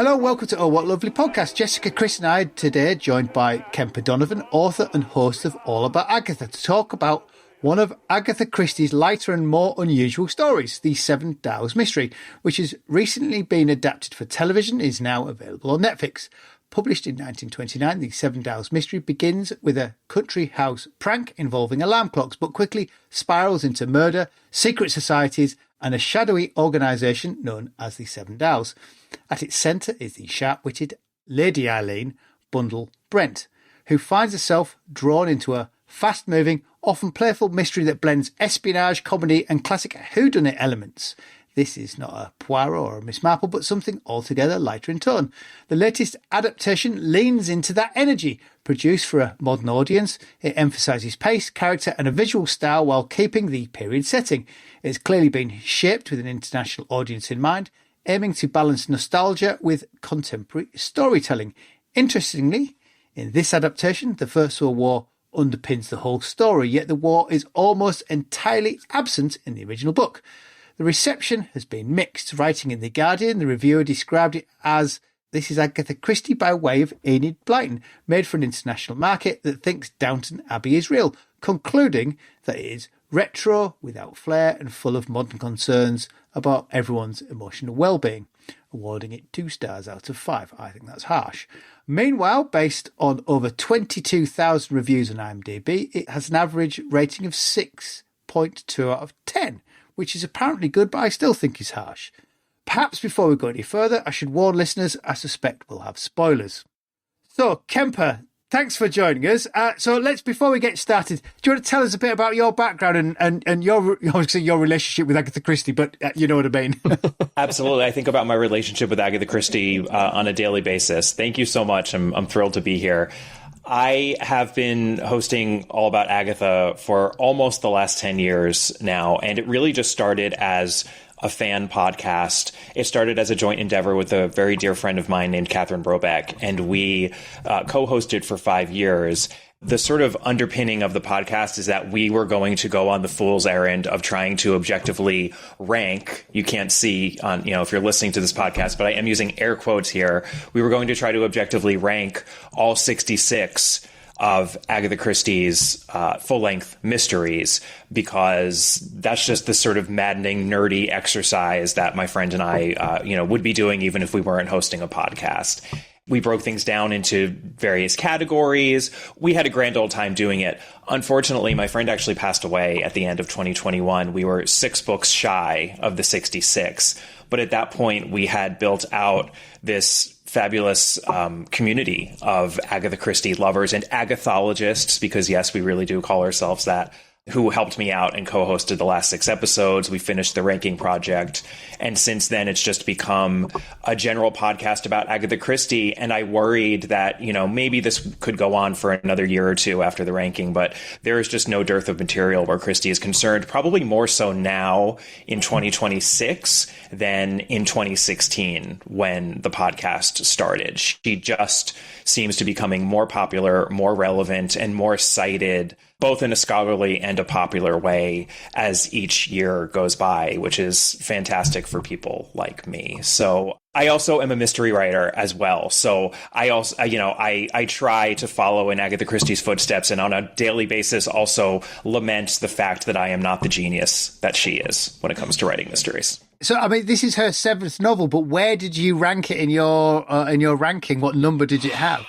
Hello, welcome to Oh What Lovely Podcast. Jessica, Chris and I today joined by Kemper Donovan, author and host of All About Agatha, to talk about one of Agatha Christie's lighter and more unusual stories, The Seven Dials Mystery, which has recently been adapted for television, is now available on Netflix. Published in 1929, The Seven Dials Mystery begins with a country house prank involving alarm clocks, but quickly spirals into murder, secret societies, and a shadowy organisation known as the Seven Dials. At its centre is the sharp-witted Lady Eileen Bundle Brent, who finds herself drawn into a fast-moving, often playful mystery that blends espionage, comedy and classic whodunit elements. This is not a Poirot or a Miss Marple, but something altogether lighter in tone. The latest adaptation leans into that energy. Produced for a modern audience, it emphasises pace, character and a visual style while keeping the period setting. It's clearly been shaped with an international audience in mind, aiming to balance nostalgia with contemporary storytelling. Interestingly, in this adaptation, the First World War underpins the whole story, yet the war is almost entirely absent in the original book. The reception has been mixed. Writing in The Guardian, the reviewer described it as, "This is Agatha Christie by way of Enid Blyton, made for an international market that thinks Downton Abbey is real," concluding that it is retro, without flair, and full of modern concerns about everyone's emotional well-being, awarding it 2 stars out of 5. I think that's harsh. Meanwhile, based on over 22,000 reviews on IMDb, it has an average rating of 6.2 out of 10, which is apparently good, but I still think is harsh. Perhaps before we go any further, I should warn listeners, I suspect we'll have spoilers. So, Kemper, thanks for joining us. Before we get started, do you want to tell us a bit about your background and your relationship with Agatha Christie, but you know what I mean? Absolutely. I think about my relationship with Agatha Christie on a daily basis. Thank you so much. I'm thrilled to be here. I have been hosting All About Agatha for almost the last 10 years now, and it really just started as a fan podcast. It started as a joint endeavor with a very dear friend of mine named Catherine Brobeck, and we co-hosted for 5 years. The sort of underpinning of the podcast is that we were going to go on the fool's errand of trying to objectively rank. You can't see on, if you're listening to this podcast, but I am using air quotes here. We were going to try to objectively rank all 66 of Agatha Christie's full-length mysteries, because that's just the sort of maddening, nerdy exercise that my friend and I, would be doing even if we weren't hosting a podcast. We broke things down into various categories. We had a grand old time doing it. Unfortunately, my friend actually passed away at the end of 2021. We were 6 books shy of the 66. But at that point, we had built out this fabulous community of Agatha Christie lovers and agathologists, because yes, we really do call ourselves that, who helped me out and co-hosted the last 6 episodes. We finished the ranking project. And since then, it's just become a general podcast about Agatha Christie. And I worried that, maybe this could go on for another year or 2 after the ranking, but there is just no dearth of material where Christie is concerned, probably more so now in 2026 than in 2016 when the podcast started. She just seems to be becoming more popular, more relevant, and more cited, both in a scholarly and a popular way as each year goes by, which is fantastic for people like me. So I also am a mystery writer as well. So I also, I try to follow in Agatha Christie's footsteps, and on a daily basis also lament the fact that I am not the genius that she is when it comes to writing mysteries. So, this is her 7th novel, but where did you rank it in your ranking? What number did it have?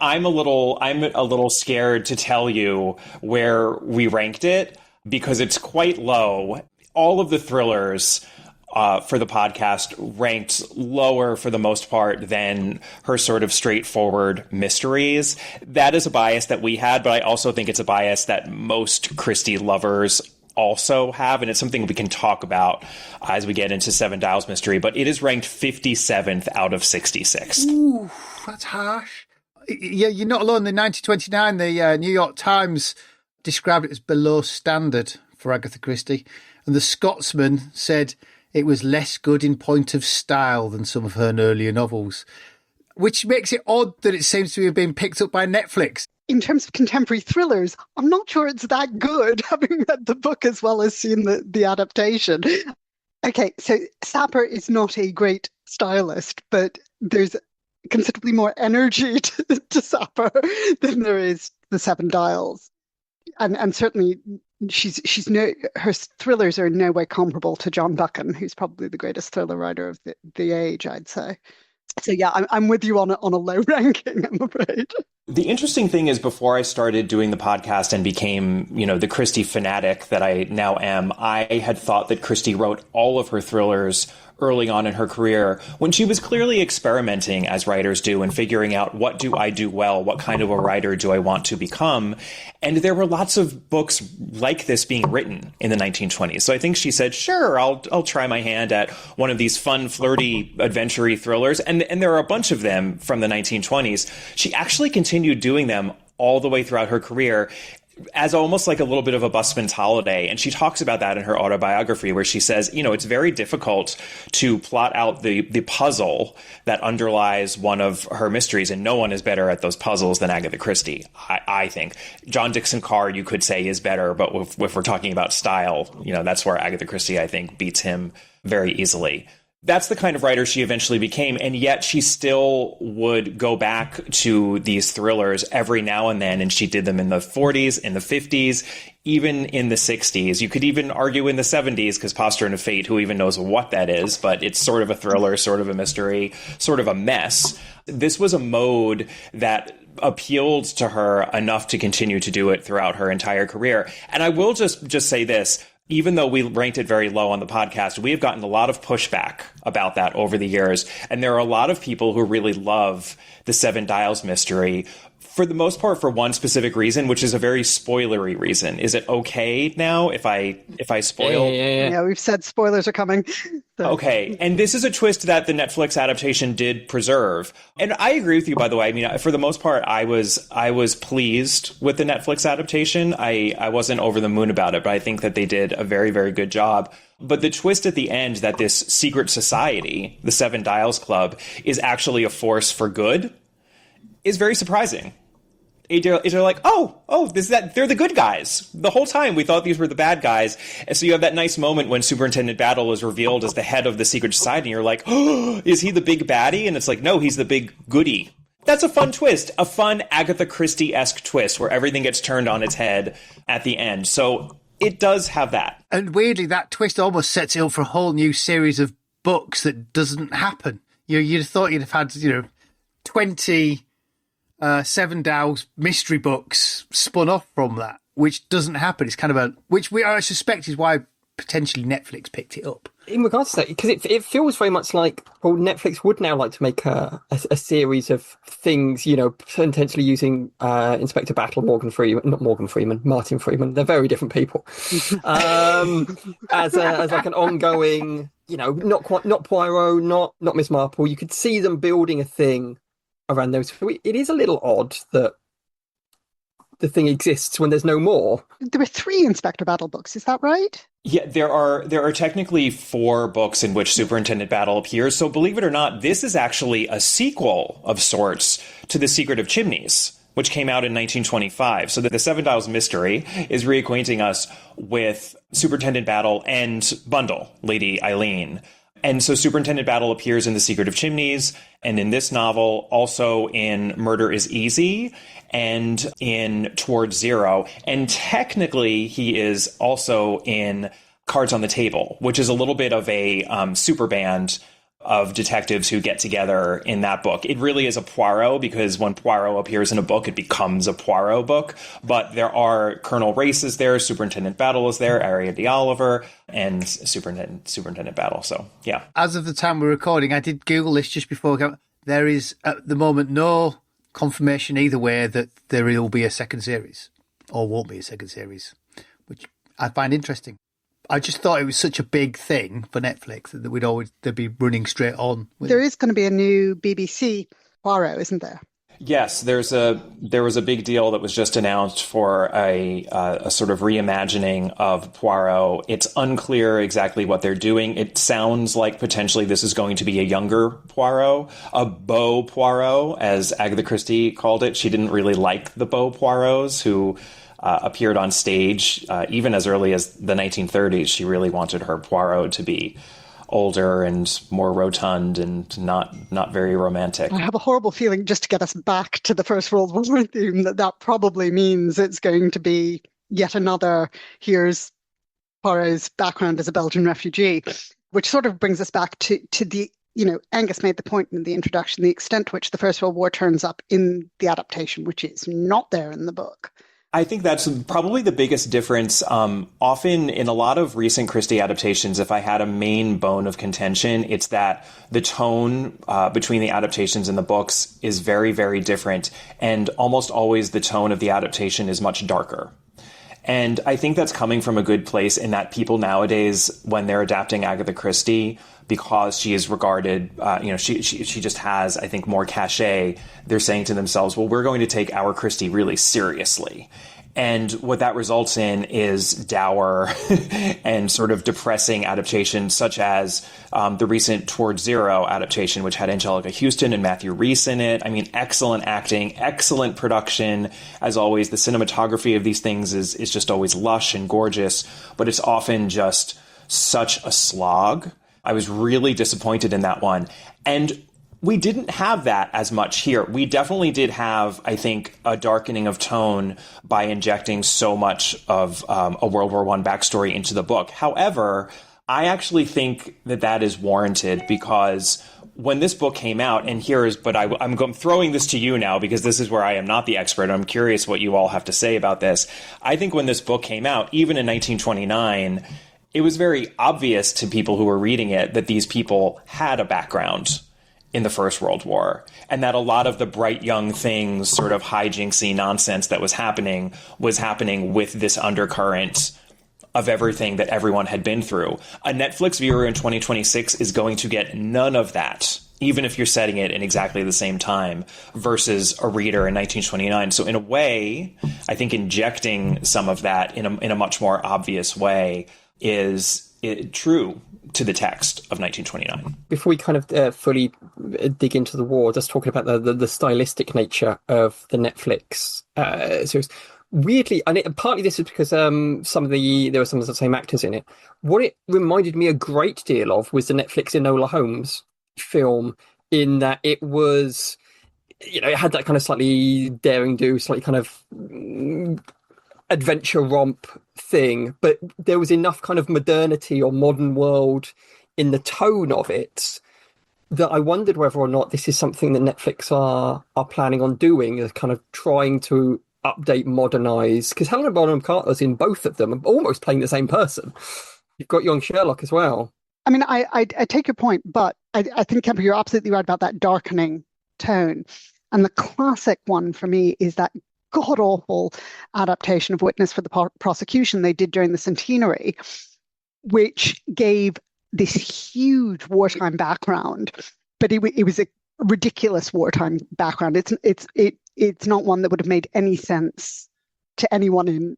I'm a little scared to tell you where we ranked it because it's quite low. All of the thrillers for the podcast ranked lower for the most part than her sort of straightforward mysteries. That is a bias that we had, but I also think it's a bias that most Christie lovers also have, and it's something we can talk about as we get into Seven Dials Mystery, but it is ranked 57th out of 66. Ooh, that's harsh. Yeah, you're not alone. In 1929, the New York Times described it as below standard for Agatha Christie, and the Scotsman said it was less good in point of style than some of her earlier novels, which makes it odd that it seems to have been picked up by Netflix. In terms of contemporary thrillers, I'm not sure it's that good, having read the book as well as seen the adaptation. Okay, so Sapper is not a great stylist, but there's considerably more energy to Sapper than there is the Seven Dials. And certainly she's no her thrillers are in no way comparable to John Buchan, who's probably the greatest thriller writer of the age, I'd say. So yeah, I'm with you on a low ranking, I'm afraid. The interesting thing is, before I started doing the podcast and became, the Christie fanatic that I now am, I had thought that Christie wrote all of her thrillers early on in her career when she was clearly experimenting, as writers do, and figuring out, what do I do well? What kind of a writer do I want to become? And there were lots of books like this being written in the 1920s. So I think she said, sure, I'll try my hand at one of these fun, flirty, adventure-y thrillers. And there are a bunch of them from the 1920s. She actually continued doing them all the way throughout her career, as almost like a little bit of a busman's holiday. And she talks about that in her autobiography, where she says, it's very difficult to plot out the puzzle that underlies one of her mysteries. And no one is better at those puzzles than Agatha Christie, I think. John Dickson Carr, you could say, is better. But if we're talking about style, that's where Agatha Christie, I think, beats him very easily. That's the kind of writer she eventually became, and yet she still would go back to these thrillers every now and then, and she did them in the 40s, in the 50s, even in the 60s. You could even argue in the 70s, because Postern of Fate, who even knows what that is, but it's sort of a thriller, sort of a mystery, sort of a mess. This was a mode that appealed to her enough to continue to do it throughout her entire career. And I will just say this. Even though we ranked it very low on the podcast, we have gotten a lot of pushback about that over the years. And there are a lot of people who really love the Seven Dials mystery, for the most part, for one specific reason, which is a very spoilery reason. Is it okay now if I spoil? Yeah, we've said spoilers are coming. So. Okay. And this is a twist that the Netflix adaptation did preserve. And I agree with you, by the way. I mean, for the most part, I was pleased with the Netflix adaptation. I wasn't over the moon about it, but I think that they did a very, very good job. But the twist at the end, that this secret society, the Seven Dials Club, is actually a force for good, is very surprising. They're like, they're the good guys. The whole time we thought these were the bad guys. And so you have that nice moment when Superintendent Battle is revealed as the head of the secret society. And you're like, oh, is he the big baddie? And it's like, no, he's the big goodie. That's a fun twist, a fun Agatha Christie-esque twist where everything gets turned on its head at the end. So it does have that. And weirdly, that twist almost sets it up for a whole new series of books that doesn't happen. You'd have thought you'd have had, 20... Seven Dials mystery books spun off from that, which doesn't happen. It's kind of which I suspect is why potentially Netflix picked it up. In regards to that, because it feels very much like, well, Netflix would now like to make a series of things, potentially using Inspector Battle, Martin Freeman. They're very different people. as like an ongoing, not Poirot, not Miss Marple. You could see them building a thing around those. It is a little odd that the thing exists when there's no more. There were 3 Inspector Battle books, is that right? Yeah, there are technically 4 books in which Superintendent Battle appears. So believe it or not, this is actually a sequel of sorts to The Secret of Chimneys, which came out in 1925. So the Seven Dials mystery is reacquainting us with Superintendent Battle and Bundle, Lady Eileen. And so Superintendent Battle appears in The Secret of Chimneys, and in this novel, also in Murder is Easy, and in Towards Zero. And technically, he is also in Cards on the Table, which is a little bit of a super band of detectives who get together in that book. It really is a Poirot, because when Poirot appears in a book, it becomes a Poirot book. But there are Colonel Race is there, Superintendent Battle is there, Ariadne Oliver, and Superintendent Battle. So, yeah. As of the time we're recording, I did Google this just before. There is, at the moment, no confirmation either way that there will be a second series, or won't be a second series, which I find interesting. I just thought it was such a big thing for Netflix that they'd be running straight on. There is going to be a new BBC Poirot, isn't there? Yes, there was a big deal that was just announced for a sort of reimagining of Poirot. It's unclear exactly what they're doing. It sounds like potentially this is going to be a younger Poirot, a beau Poirot, as Agatha Christie called it. She didn't really like the beau Poirots who appeared on stage, even as early as the 1930s. She really wanted her Poirot to be older and more rotund and not very romantic. I have a horrible feeling, just to get us back to the First World War theme, that probably means it's going to be yet another, here's Poirot's background as a Belgian refugee, which sort of brings us back to the, Angus made the point in the introduction, the extent to which the First World War turns up in the adaptation, which is not there in the book. I think that's probably the biggest difference. Often in a lot of recent Christie adaptations, if I had a main bone of contention, it's that the tone between the adaptations and the books is very, very different. And almost always the tone of the adaptation is much darker. And I think that's coming from a good place in that people nowadays, when they're adapting Agatha Christie, because she is regarded, she just has, I think, more cachet, they're saying to themselves, well, we're going to take our Christie really seriously. And what that results in is dour and sort of depressing adaptations, such as the recent Towards Zero adaptation, which had Angelica Houston and Matthew Rhys in it. I mean, excellent acting, excellent production. As always, the cinematography of these things is just always lush and gorgeous, but it's often just such a slog. I was really disappointed in that one. And we didn't have that as much here. We definitely did have, I think, a darkening of tone by injecting so much of a World War I backstory into the book. However, I actually think that is warranted, because when this book came out, and I'm throwing this to you now because this is where I am not the expert. I'm curious what you all have to say about this. I think when this book came out, even in 1929, it was very obvious to people who were reading it that these people had a background in the First World War, and that a lot of the bright young things, sort of hijinksy nonsense that was happening with this undercurrent of everything that everyone had been through. A Netflix viewer in 2026 is going to get none of that, even if you're setting it in exactly the same time, versus a reader in 1929. So in a way, I think injecting some of that in a much more obvious way is true to the text of 1929. Before we kind of fully dig into the war, just talking about the stylistic nature of the Netflix series. Weirdly, and partly this is because there were some of the same actors in it. What it reminded me a great deal of was the Netflix Enola Holmes film, in that it was, it had that kind of slightly daring do, slightly kind of adventure romp thing, but there was enough kind of modernity or modern world in the tone of it that I wondered whether or not this is something that Netflix are planning on doing, is kind of trying to update, modernize, because Helena Bonham Carter's in both of them, almost playing the same person. You've got young Sherlock as well. I mean, I take your point, but I think, Kemper, you're absolutely right about that darkening tone. And the classic one for me is that god-awful adaptation of Witness for the Prosecution they did during the centenary, which gave this huge wartime background, but it was a ridiculous wartime background. It's not one that would have made any sense to anyone in,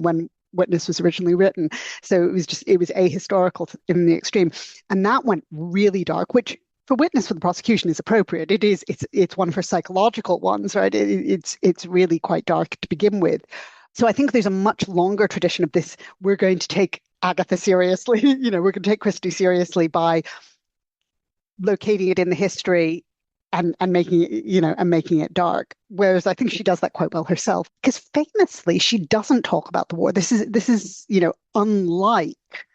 when Witness was originally written. So it was ahistorical in the extreme, and that went really dark, which for Witness for the Prosecution is appropriate. It's one for psychological ones, right? It's really quite dark to begin with. So I think there's a much longer tradition of this. We're going to take Agatha seriously. We're going to take Christie seriously by locating it in the history and making it, making it dark. Whereas I think she does that quite well herself, because famously she doesn't talk about the war. This is unlike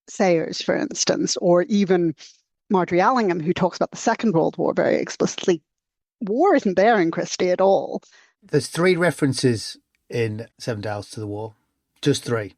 Sayers, for instance, or even Marjorie Allingham, who talks about the Second World War very explicitly. War isn't there in Christie at all. There's 3 references in Seven Dials to the War. Just 3.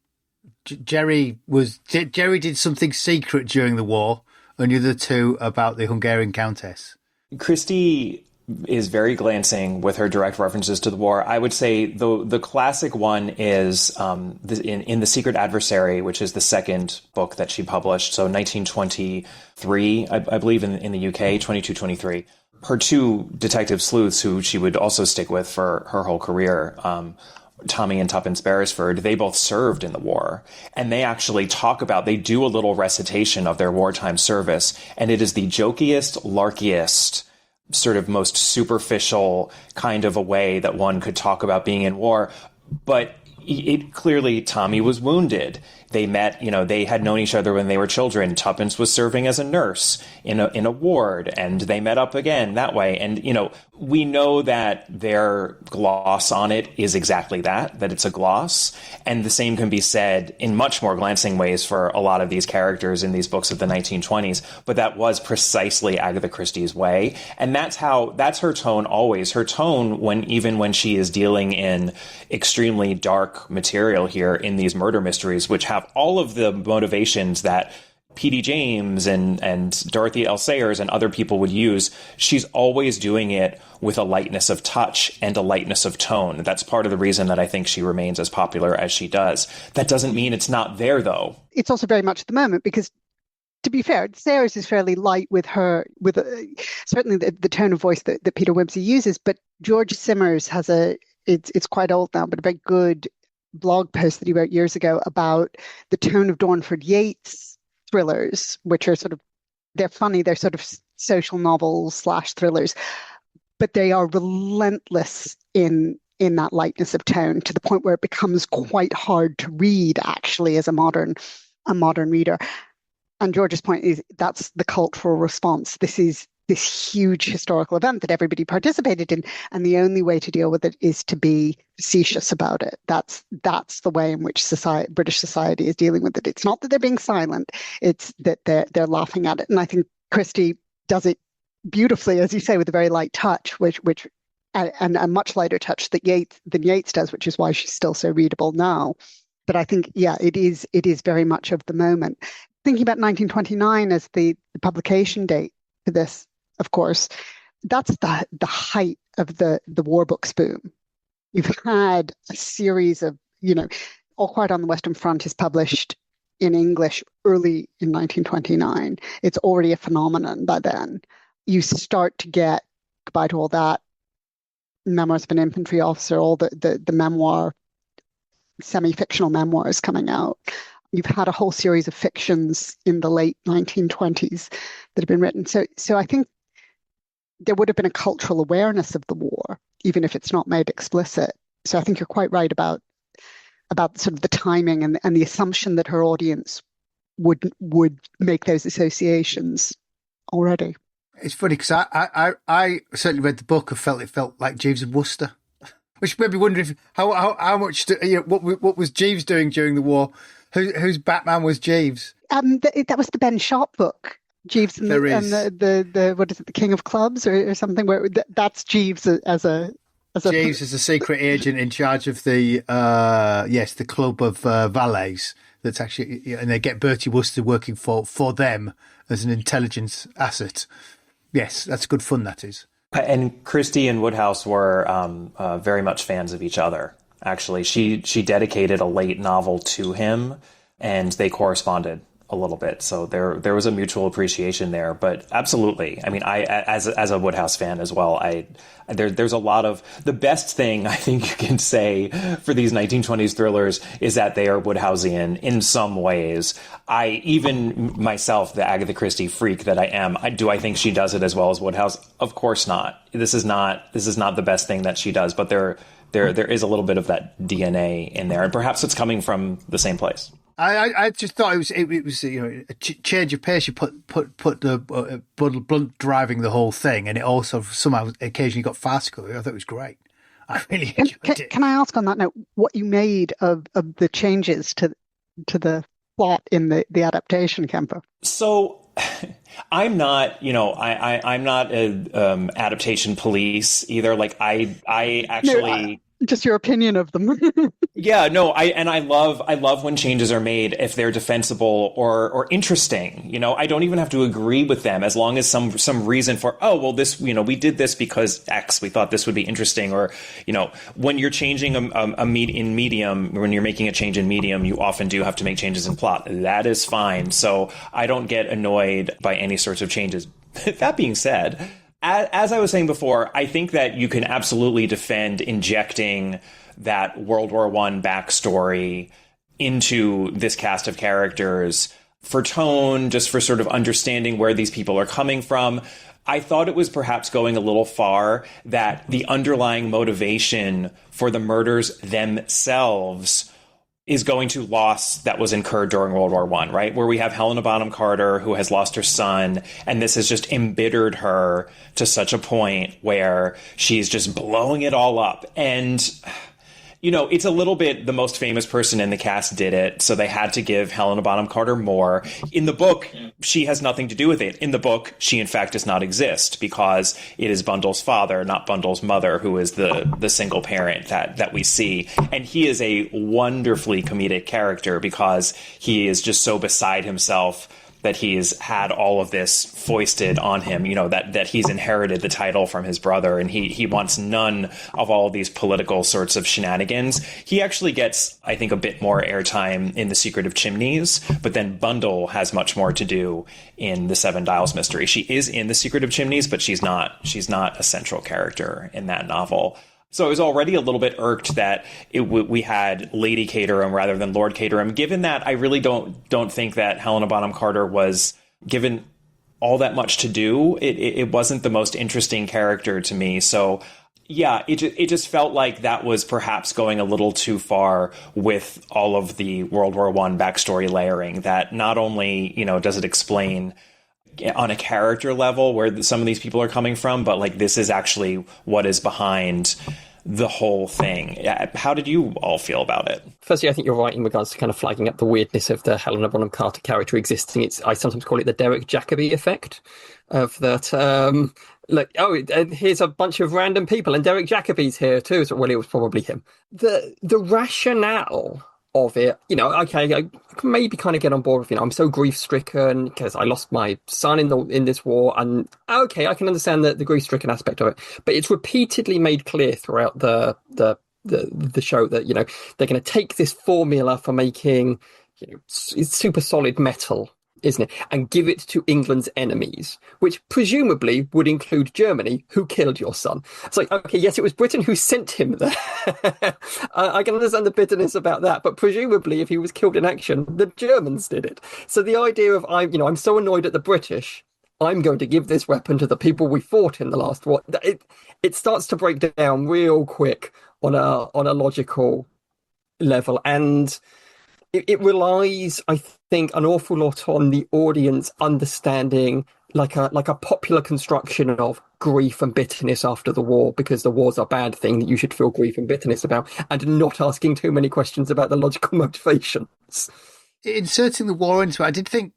Jerry did something secret during the war, and the other 2 about the Hungarian Countess. Christie is very glancing with her direct references to the war. I would say the classic one is in The Secret Adversary, which is the second book that she published. So 1923, I believe in the UK, 22-23. Her 2 detective sleuths, who she would also stick with for her whole career, Tommy and Tuppence Beresford, they both served in the war. And they actually they do a little recitation of their wartime service. And it is the jokiest, larkiest, sort of most superficial kind of a way that one could talk about being in war. But it clearly Tommy was wounded. They met, they had known each other when they were children. Tuppence was serving as a nurse in a ward, and they met up again that way. And, we know that their gloss on it is exactly that it's a gloss. And the same can be said in much more glancing ways for a lot of these characters in these books of the 1920s. But that was precisely Agatha Christie's way. And that's her tone always. Her tone even when she is dealing in extremely dark material here in these murder mysteries, which have all of the motivations that P.D. James and Dorothy L. Sayers and other people would use, she's always doing it with a lightness of touch and a lightness of tone. That's part of the reason that I think she remains as popular as she does. That doesn't mean it's not there, though. It's also very much at the moment because, to be fair, Sayers is fairly light with her, certainly the tone of voice that Peter Wimsey uses, but George Simmers has it's quite old now, but a very good blog post that he wrote years ago about the tone of Dornford Yates thrillers, which are they're funny, they're sort of social novels / thrillers, but they are relentless in that lightness of tone to the point where it becomes quite hard to read actually as a modern reader. And George's point is that's the cultural response. This is this huge historical event that everybody participated in, and the only way to deal with it is to be facetious about it. That's the way in which British society is dealing with it. It's not that they're being silent; it's that they're laughing at it. And I think Christie does it beautifully, as you say, with a very light touch, which and a much lighter touch than Yates does, which is why she's still so readable now. But I think, it is very much of the moment. Thinking about 1929 as the publication date for this, of course, that's the height of the war books boom. You've had a series of, All Quiet on the Western Front is published in English early in 1929. It's already a phenomenon by then. You start to get Goodbye to All That, Memoirs of an Infantry Officer, all the memoir, semi-fictional memoirs coming out. You've had a whole series of fictions in the late 1920s that have been written. So I think there would have been a cultural awareness of the war, even if it's not made explicit. So I think you're quite right about sort of the timing and the assumption that her audience would make those associations already. It's funny because I certainly read the book and it felt like Jeeves of Worcester, which made me wonder if how much what was Jeeves doing during the war. Whose Batman was Jeeves? That was the Ben Sharp book. Jeeves and the what is it, the King of Clubs or something? Where that's Jeeves as a Jeeves is a secret agent in charge of the club of valets. That's actually, and they get Bertie Wooster working for them as an intelligence asset. Yes, that's good fun. That is. And Christie and Woodhouse were very much fans of each other. Actually, she dedicated a late novel to him, and they corresponded a little bit. So there was a mutual appreciation there. But absolutely, I mean, I as a Woodhouse fan as well, there's a lot of the best thing I think you can say for these 1920s thrillers is that they are Woodhouseian in some ways. Even myself, the Agatha Christie freak that I am, I think she does it as well as Woodhouse? Of course not. This is not the best thing that she does, but there is a little bit of that DNA in there, and perhaps it's coming from the same place. I just thought it was a change of pace. You put the Blunt driving the whole thing, and it also somehow occasionally got farcical. I thought it was great. I really enjoyed it. Can I ask on that note what you made of the changes to the plot in the adaptation, Kemper? So I'm not, I'm not a adaptation police either. Like I actually. Just your opinion of them. Yeah, no, I love when changes are made if they're defensible or interesting. I don't even have to agree with them as long as some reason for, this, we did this because X, we thought this would be interesting. Or, when you're changing in medium, when you're making a change in medium, you often do have to make changes in plot. That is fine. So I don't get annoyed by any sorts of changes. That being said, as I was saying before, I think that you can absolutely defend injecting that World War I backstory into this cast of characters for tone, just for sort of understanding where these people are coming from. I thought it was perhaps going a little far that the underlying motivation for the murders themselves is going to loss that was incurred during World War I, right? Where we have Helena Bonham Carter, who has lost her son, and this has just embittered her to such a point where she's just blowing it all up. And, you know, it's a little bit the most famous person in the cast did it, so they had to give Helena Bonham Carter more. In the book, she has nothing to do with it. In the book, she in fact does not exist because it is Bundle's father, not Bundle's mother, who is the single parent that we see. And he is a wonderfully comedic character because he is just so beside himself that he's had all of this foisted on him, you know, that he's inherited the title from his brother, and he wants none of all of these political sorts of shenanigans. He actually gets, I think, a bit more airtime in The Secret of Chimneys, but then Bundle has much more to do in the Seven Dials mystery. She is in The Secret of Chimneys, but she's not a central character in that novel. So I was already a little bit irked that we had Lady Caterham rather than Lord Caterham, given that I really don't think that Helena Bonham Carter was given all that much to do. It wasn't the most interesting character to me. So, yeah, it just felt like that was perhaps going a little too far with all of the World War I backstory layering, that not only, you know, does it explain on a character level where some of these people are coming from, but like this is actually what is behind the whole thing. How did you all feel about it? Firstly, I think you're right in regards to kind of flagging up the weirdness of the Helena Bonham Carter character existing. I sometimes call it the Derek Jacobi effect of that. Here's a bunch of random people, and Derek Jacobi's here too. So, well, it was probably him. The rationale of it, you know, okay, I can maybe kind of get on board with, you know, I'm so grief-stricken because I lost my son in this war, and okay, I can understand the grief-stricken aspect of it, but it's repeatedly made clear throughout the show that, you know, they're going to take this formula for making, you know, super solid metal, isn't it, and give it to England's enemies, which presumably would include Germany, who killed your son. It's like, okay, yes, it was Britain who sent him there. I can understand the bitterness about that, but presumably if he was killed in action, the Germans did it. So the idea of, I'm so annoyed at the British, I'm going to give this weapon to the people we fought in the last war. It starts to break down real quick on a logical level, and it relies, I think, an awful lot on the audience understanding like a popular construction of grief and bitterness after the war, because the war's a bad thing that you should feel grief and bitterness about, and not asking too many questions about the logical motivations. Inserting the war into it, I did think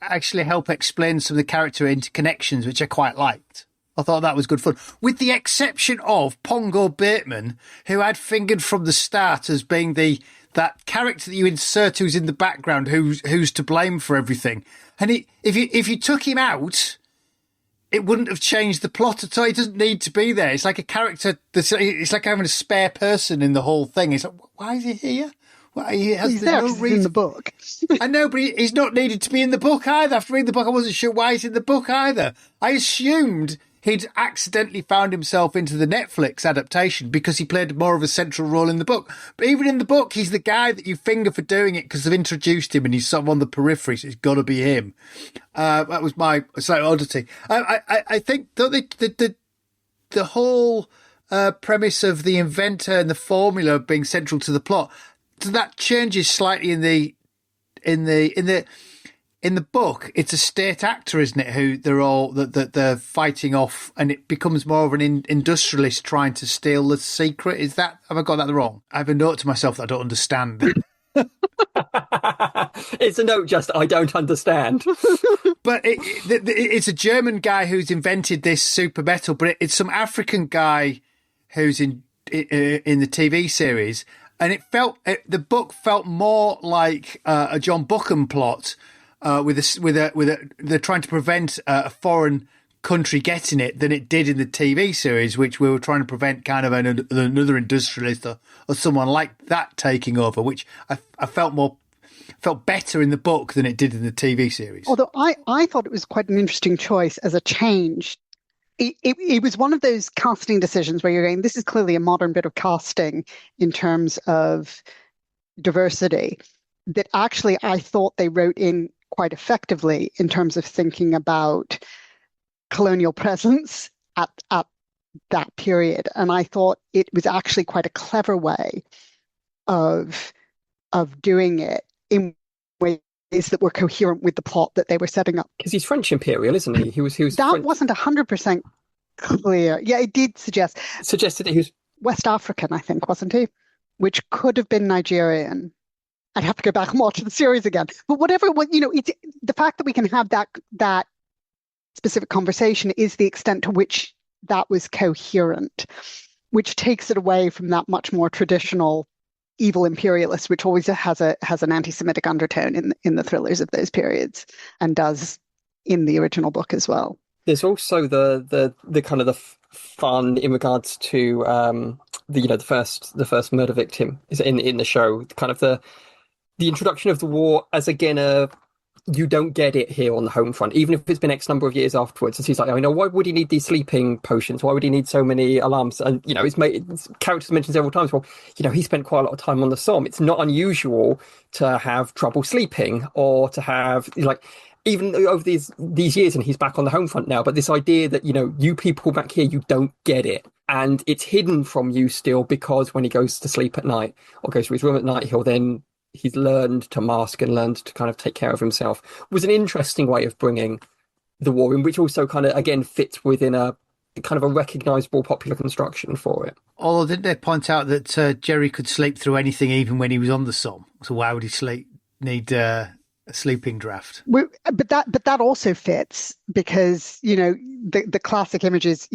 actually help explain some of the character interconnections, which I quite liked. I thought that was good fun, with the exception of Pongo Bateman, who I'd fingered from the start as being that character that you insert who's in the background, who's to blame for everything. And if you took him out, it wouldn't have changed the plot at all. He doesn't need to be there. It's like a character it's like having a spare person in the whole thing. It's like, why is he here? Well, he's there because he's in the book. I know, but he's not needed to be in the book either. After reading the book, I wasn't sure why he's in the book either. I assumed he'd accidentally found himself into the Netflix adaptation because he played more of a central role in the book. But even in the book, he's the guy that you finger for doing it because they've introduced him and he's sort of on the periphery, so it's got to be him. That was my slight oddity. I think the whole premise of the inventor and the formula being central to the plot, that changes slightly in the book. It's a state actor, isn't it, who they're fighting off, and it becomes more of an industrialist trying to steal the secret. Have I got that wrong? I have a note to myself that I don't understand. It's a note, just I don't understand. But it's a German guy who's invented this super metal, but it's some African guy who's in the TV series, and the book felt more like a John Buchan plot. They're trying to prevent a foreign country getting it than it did in the TV series, which we were trying to prevent kind of another industrialist or someone like that taking over, which I felt better in the book than it did in the TV series. Although I thought it was quite an interesting choice as a change. It was one of those casting decisions where you're going, this is clearly a modern bit of casting in terms of diversity, that actually I thought they wrote in quite effectively in terms of thinking about colonial presence at that period. And I thought it was actually quite a clever way of doing it in ways that were coherent with the plot that they were setting up. Because he's French imperial, isn't he? He was that French... wasn't 100% clear. Yeah, it did suggested that he was West African, I think, wasn't he? Which could have been Nigerian. I'd have to go back and watch the series again. But whatever, it's the fact that we can have that specific conversation is the extent to which that was coherent, which takes it away from that much more traditional evil imperialist, which always has an anti-Semitic undertone in the thrillers of those periods, and does in the original book as well. There's also the kind of the fun in regards to the first murder victim is in the show, kind of the introduction of the war as again you don't get it here on the home front, even if it's been X number of years afterwards. And he's like, why would he need these sleeping potions? Why would he need so many alarms? And, it's characters mentioned several times. Well, he spent quite a lot of time on the Somme. It's not unusual to have trouble sleeping or to have, even over these years, and he's back on the home front now, but this idea that, you people back here, you don't get it. And it's hidden from you still because when he goes to sleep at night or goes to his room at night, he's learned to mask and learned to kind of take care of himself. Was an interesting way of bringing the war in, which also kind of, again, fits within a kind of a recognisable popular construction for it. Although didn't they point out that Jerry could sleep through anything even when he was on the Somme? So why would he need a sleeping draft? But that also fits because, the classic image is,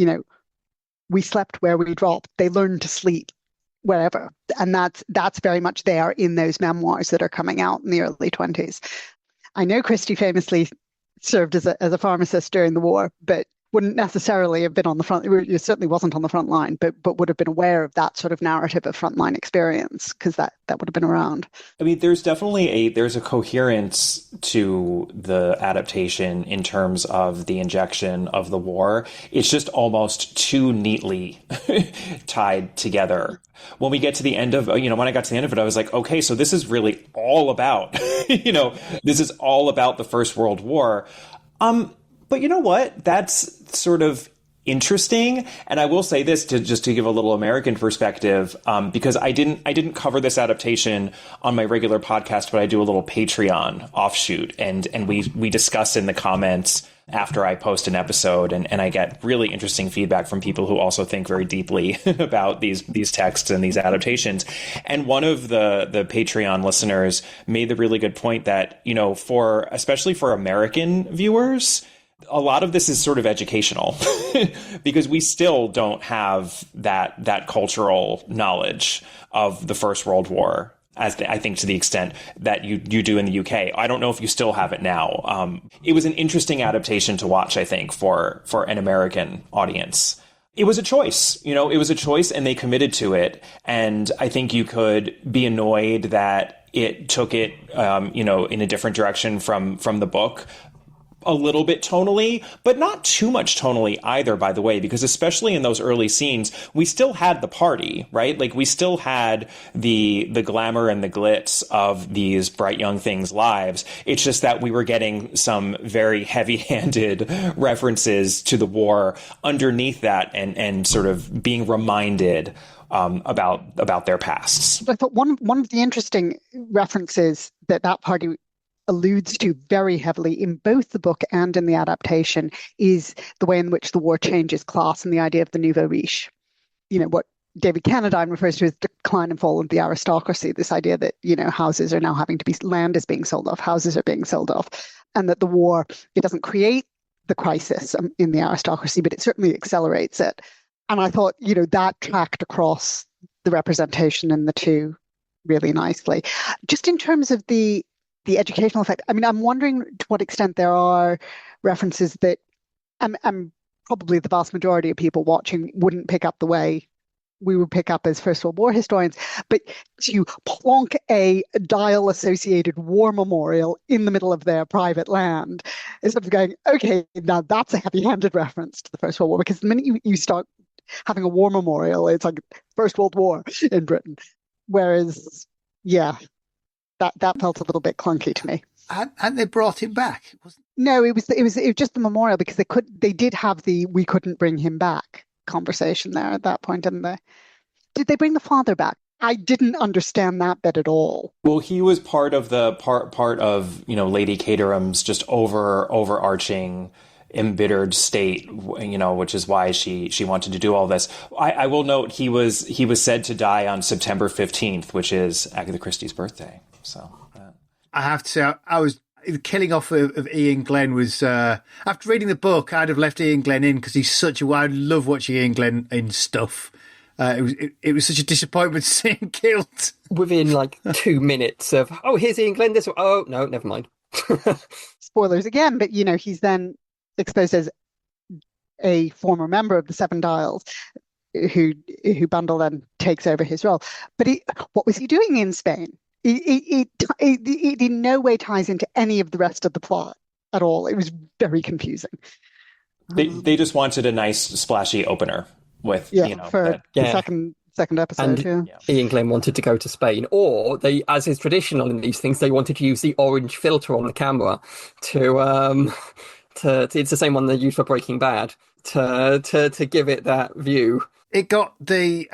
we slept where we dropped. They learned to sleep wherever. And that's very much there in those memoirs that are coming out in the early 1920s. I know Christie famously served as a pharmacist during the war, but wouldn't necessarily have been on the front. It certainly wasn't on the front line, but would have been aware of that sort of narrative of frontline experience because that would have been around. I mean, there's definitely there's a coherence to the adaptation in terms of the injection of the war. It's just almost too neatly tied together. When we get to the end of, when I got to the end of it, I was like, okay, so this is really all about, this is all about the First World War. But you know what? That's sort of interesting. And I will say this just to give a little American perspective, because I didn't cover this adaptation on my regular podcast, but I do a little Patreon offshoot, and we discuss in the comments after I post an episode, and I get really interesting feedback from people who also think very deeply about these texts and these adaptations. And one of the Patreon listeners made the really good point that, especially for American viewers, a lot of this is sort of educational because we still don't have that cultural knowledge of the First World War, I think to the extent that you do in the UK. I don't know if you still have it now. It was an interesting adaptation to watch, I think, for an American audience. It was a choice, it was a choice, and they committed to it. And I think you could be annoyed that it took it, in a different direction from the book. A little bit tonally, but not too much tonally either, by the way, because especially in those early scenes, we still had the party, right? Like we still had the glamour and the glitz of these bright young things' lives. It's just that we were getting some very heavy-handed references to the war underneath that and sort of being reminded about their pasts. I thought one of the interesting references that party alludes to very heavily in both the book and in the adaptation is the way in which the war changes class and the idea of the nouveau riche. What David Cannadine refers to as decline and fall of the aristocracy, this idea that, houses are now having to be, land is being sold off, houses are being sold off, and that the war, it doesn't create the crisis in the aristocracy, but it certainly accelerates it. And I thought, that tracked across the representation in the two really nicely. Just in terms of the educational effect, I mean, I'm wondering to what extent there are references that I'm probably the vast majority of people watching wouldn't pick up the way we would pick up as First World War historians, but to plonk a dial-associated war memorial in the middle of their private land is sort of going, okay, now that's a heavy-handed reference to the First World War, because the minute you start having a war memorial, it's like First World War in Britain. Whereas, yeah, that felt a little bit clunky to me. Hadn't they brought him back? No, it was just the memorial, because they did have the "we couldn't bring him back" conversation there at that point, didn't they? Did they bring the father back? I didn't understand that bit at all. Well, he was part of the part of Lady Caterham's just overarching embittered state, which is why she wanted to do all this. I will note he was said to die on September 15th, which is Agatha Christie's birthday. So I have to say, the killing off of Ian Glenn was, after reading the book, I'd have left Ian Glenn in because he's I love watching Ian Glenn in stuff. It was such a disappointment to see him killed. Within like 2 minutes of, oh, here's Ian Glenn. Oh, no, never mind. Spoilers again, but he's then exposed as a former member of the Seven Dials, who Bundle then takes over his role. But what was he doing in Spain? It in no way ties into any of the rest of the plot at all. It was very confusing. They just wanted a nice splashy opener with the second episode. And Ian Glenn wanted to go to Spain, or they, as is traditional in these things, they wanted to use the orange filter on the camera to it's the same one they used for Breaking Bad to give it that view. It got the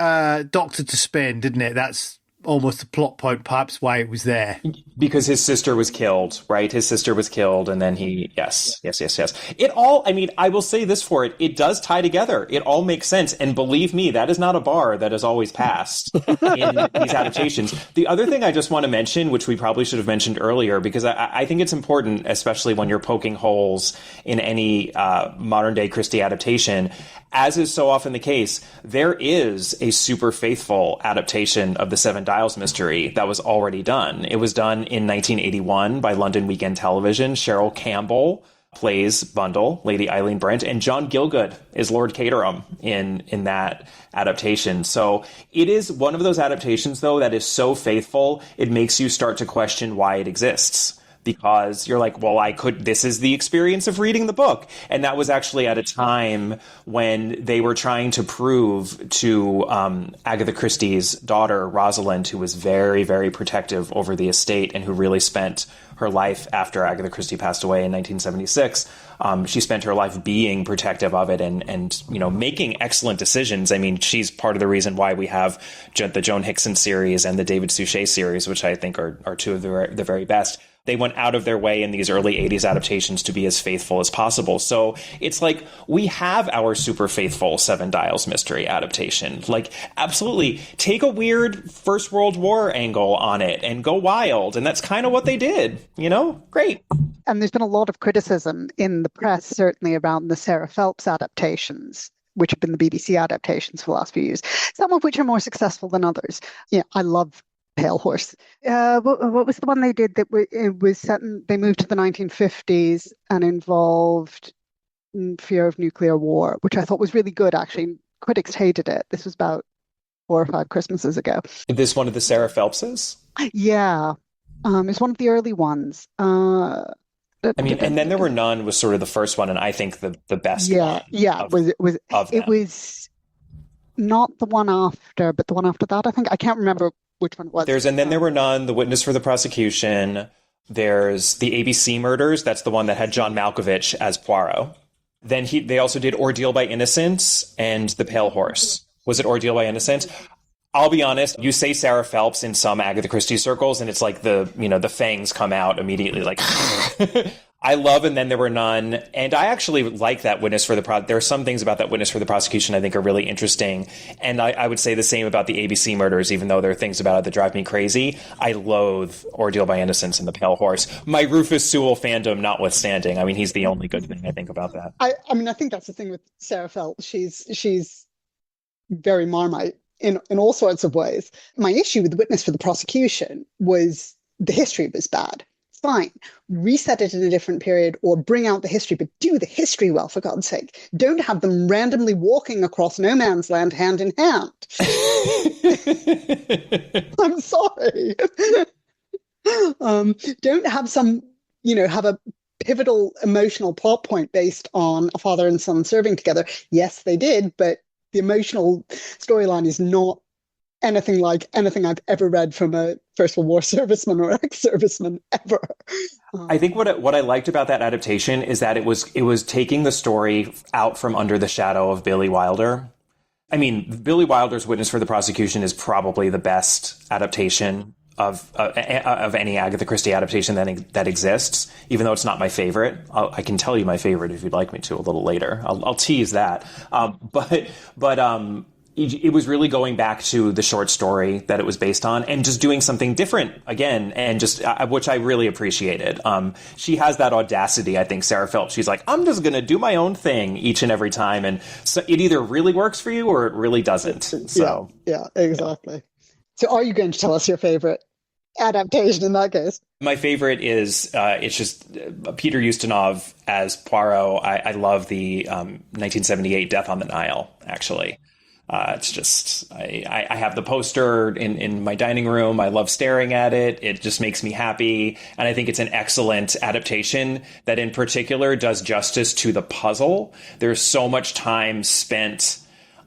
Doctor to Spain, didn't it? That's almost the plot point, perhaps why it was there. Because his sister was killed, right? His sister was killed, and then yes. It all, I will say this for it, it does tie together. It all makes sense, and believe me, that is not a bar that is always passed in these adaptations. The other thing I just want to mention, which we probably should have mentioned earlier, because I think it's important, especially when you're poking holes in any modern-day Christie adaptation, as is so often the case, there is a super faithful adaptation of the Seven Dials mystery that was already done. It was done in 1981 by London Weekend Television. Cheryl Campbell plays Bundle, Lady Eileen Brent, and John Gielgud is Lord Caterham in that adaptation. So it is one of those adaptations, though, that is so faithful, it makes you start to question why it exists. Because you're like, well, this is the experience of reading the book. And that was actually at a time when they were trying to prove to Agatha Christie's daughter, Rosalind, who was very, very protective over the estate and who really spent her life after Agatha Christie passed away in 1976. She spent her life being protective of it and making excellent decisions. She's part of the reason why we have the Joan Hickson series and the David Suchet series, which I think are two of the very best. They went out of their way in these early 80s adaptations to be as faithful as possible. So it's like we have our super faithful Seven Dials mystery adaptation. Like, absolutely, take a weird First World War angle on it and go wild. And that's kind of what they did, Great. And there's been a lot of criticism in the press, certainly around the Sarah Phelps adaptations, which have been the BBC adaptations for the last few years, some of which are more successful than others. I love Pale Horse. What was the one they did that it was set they moved to the 1950s and involved fear of nuclear war, which I thought was really good, actually. Critics hated it. This was about 4 or 5 Christmases ago. Is this one of the Sarah Phelpses? Yeah. It's one of the early ones. And then There Were None was sort of the first one, and I think the best one. It was not the one after, but the one after that, I think. I can't remember which one it was. There Were None, The Witness for the Prosecution. There's the ABC Murders. That's the one that had John Malkovich as Poirot. Then they also did Ordeal by Innocence and The Pale Horse. Was it Ordeal by Innocence? I'll be honest, you say Sarah Phelps in some Agatha Christie circles, and it's like the fangs come out immediately. Like, I love And Then There Were None, and I actually like that Witness for the There are some things about that Witness for the Prosecution I think are really interesting, and I would say the same about the ABC Murders, even though there are things about it that drive me crazy. I loathe Ordeal by Innocence and The Pale Horse. My Rufus Sewell fandom notwithstanding. He's the only good thing I think about that. I think that's the thing with Sarah Phelps. She's very Marmite in all sorts of ways. My issue with the Witness for the Prosecution was the history was bad. Fine, reset it in a different period or bring out the history, but do the history well, for God's sake. Don't have them randomly walking across no man's land hand in hand. I'm sorry. Don't have have a pivotal emotional plot point based on a father and son serving together. Yes, they did, but the emotional storyline is not anything like anything I've ever read from a First World War serviceman or ex-serviceman ever. I think what I liked about that adaptation is that it was taking the story out from under the shadow of Billy Wilder. I mean, Billy Wilder's Witness for the Prosecution is probably the best adaptation of any Agatha Christie adaptation that exists, even though it's not my favorite. I can tell you my favorite if you'd like me to a little later. I'll tease that. But it was really going back to the short story that it was based on and just doing something different again, and just which I really appreciated. She has that audacity, I think, Sarah Phelps. She's like, I'm just going to do my own thing each and every time, and so it either really works for you or it really doesn't. So yeah, exactly. So are you going to tell us your favorite adaptation in that case? My favorite is it's just Peter Ustinov as Poirot. I love the 1978 Death on the Nile, actually. It's just, I have the poster in my dining room. I love staring at it. It just makes me happy. And I think it's an excellent adaptation that in particular does justice to the puzzle. There's so much time spent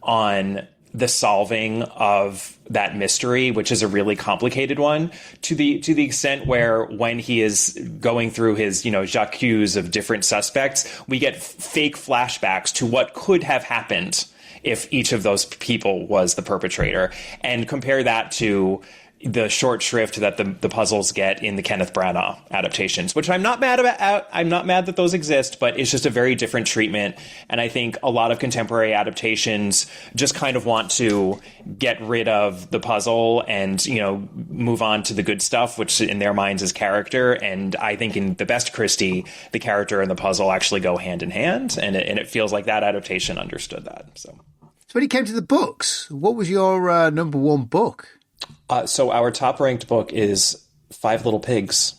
on the solving of that mystery, which is a really complicated one, to the extent where when he is going through his, j'accuse of different suspects, we get fake flashbacks to what could have happened if each of those people was the perpetrator, and compare that to the short shrift that the puzzles get in the Kenneth Branagh adaptations, which I'm not mad about. I'm not mad that those exist, but it's just a very different treatment. And I think a lot of contemporary adaptations just kind of want to get rid of the puzzle and, move on to the good stuff, which in their minds is character. And I think in the best Christie, the character and the puzzle actually go hand in hand. And it feels like that adaptation understood that. So when it came to the books, what was your number one book? So our top ranked book is Five Little Pigs.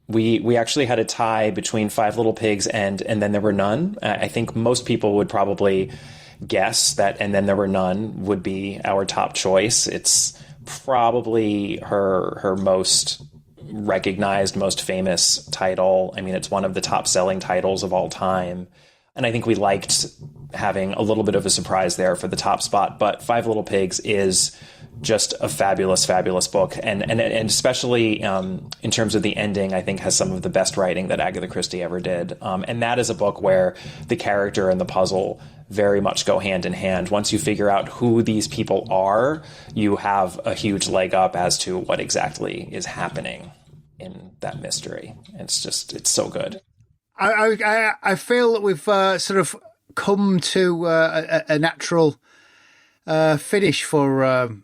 We actually had a tie between Five Little Pigs and Then There Were None. I think most people would probably guess that And Then There Were None would be our top choice. It's probably her most recognized, most famous title. I mean, it's one of the top selling titles of all time. And I think we liked having a little bit of a surprise there for the top spot. But Five Little Pigs is just a fabulous, fabulous book. And especially in terms of the ending, I think has some of the best writing that Agatha Christie ever did. And that is a book where the character and the puzzle very much go hand in hand. Once you figure out who these people are, you have a huge leg up as to what exactly is happening in that mystery. It's so good. I feel that we've sort of come to a natural finish for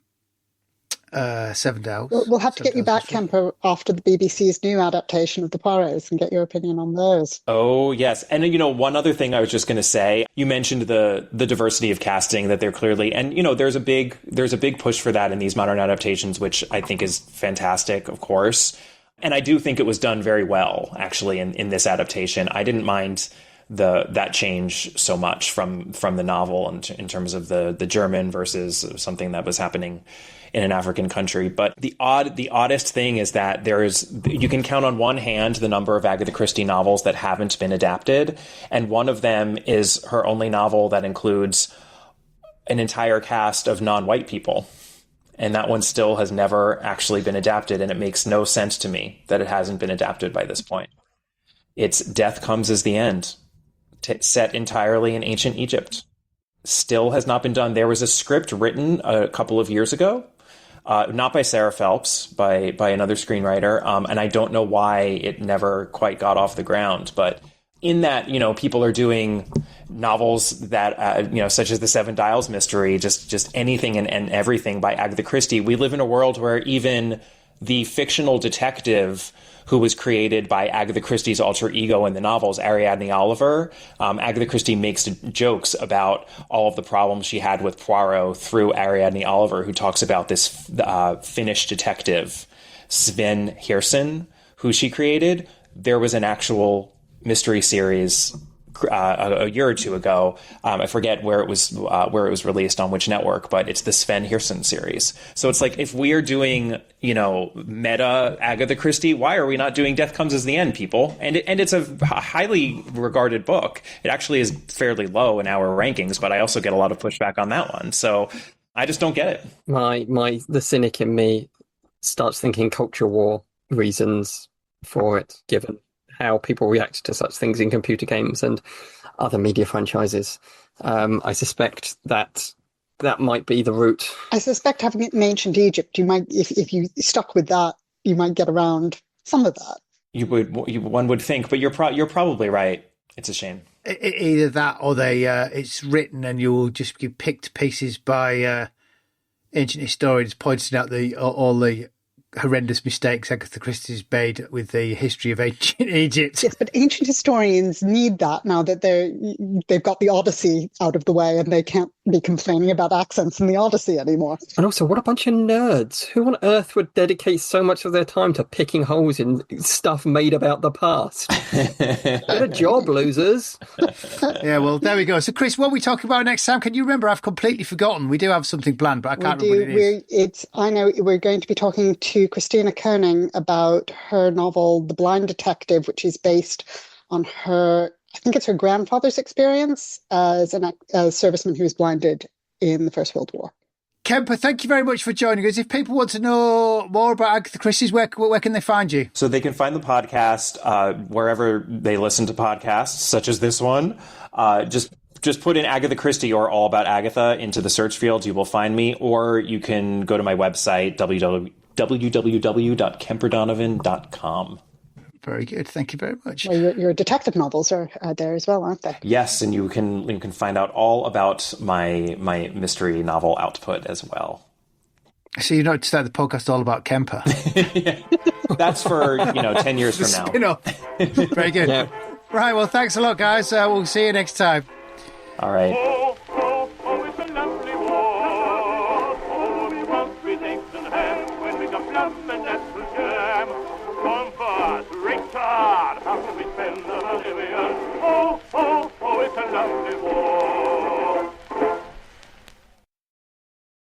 Seven Dials. We'll have to get you back, Kemper, after the BBC's new adaptation of the Poirots and get your opinion on those. Oh, yes. And, one other thing I was just going to say, you mentioned the diversity of casting, that they're clearly, and, there's a big push for that in these modern adaptations, which I think is fantastic, of course. And I do think it was done very well, actually, in this adaptation. I didn't mind that change so much from the novel in terms of the German versus something that was happening in an African country. But the oddest thing is that you can count on one hand the number of Agatha Christie novels that haven't been adapted. And one of them is her only novel that includes an entire cast of non-white people. And that one still has never actually been adapted, and it makes no sense to me that it hasn't been adapted by this point. It's Death Comes as the End, set entirely in ancient Egypt. Still has not been done. There was a script written a couple of years ago, not by Sarah Phelps, by another screenwriter, and I don't know why it never quite got off the ground, but in that, people are doing novels that, such as the Seven Dials mystery, just anything and everything by Agatha Christie. We live in a world where even the fictional detective who was created by Agatha Christie's alter ego in the novels, Ariadne Oliver, Agatha Christie makes jokes about all of the problems she had with Poirot through Ariadne Oliver, who talks about this Finnish detective, Sven Hirsen, who she created. There was an actual mystery series a year or two ago. I forget where it was released on which network, but it's the Sven Hirsen series. So it's like, if we are doing, meta Agatha Christie, why are we not doing Death Comes as the End, people? And it's a highly regarded book. It actually is fairly low in our rankings, but I also get a lot of pushback on that one. So I just don't get it. The cynic in me starts thinking culture war reasons for it, given how people react to such things in computer games and other media franchises. I suspect that might be the route. I suspect having it in ancient Egypt, you might, if you stuck with that, you might get around some of that. One would think, but you're probably right. It's a shame. Either that, or it's written and you'll just be picked pieces by ancient historians pointing out all the horrendous mistakes Agatha Christie's made with the history of ancient Egypt. Yes, but ancient historians need that now that they've got the Odyssey out of the way and they can't be complaining about accents in the Odyssey anymore. And also, what a bunch of nerds. Who on earth would dedicate so much of their time to picking holes in stuff made about the past? Get a job, losers. Yeah, well, there we go. So, Chris, what are we talking about next time? Can you remember? I've completely forgotten. We do have something planned, but I can't remember what it is. I know we're going to be talking to Christina Koenig about her novel, The Blind Detective, which is based on I think it's her grandfather's experience as a serviceman who was blinded in the First World War. Kemper, thank you very much for joining us. If people want to know more about Agatha Christie's, where can they find you? So they can find the podcast wherever they listen to podcasts, such as this one. Just put in Agatha Christie or All About Agatha into the search field. You will find me, or you can go to my website, www.kemperdonovan.com. Very good. Thank you very much. Well, your detective novels are there as well, aren't they? Yes, and you can find out all about my mystery novel output as well. So you're not to start the podcast all about Kemper. Yeah. That's for 10 years from now. Spin-off. Very good. Yeah. Right. Well, thanks a lot, guys. We'll see you next time. All right.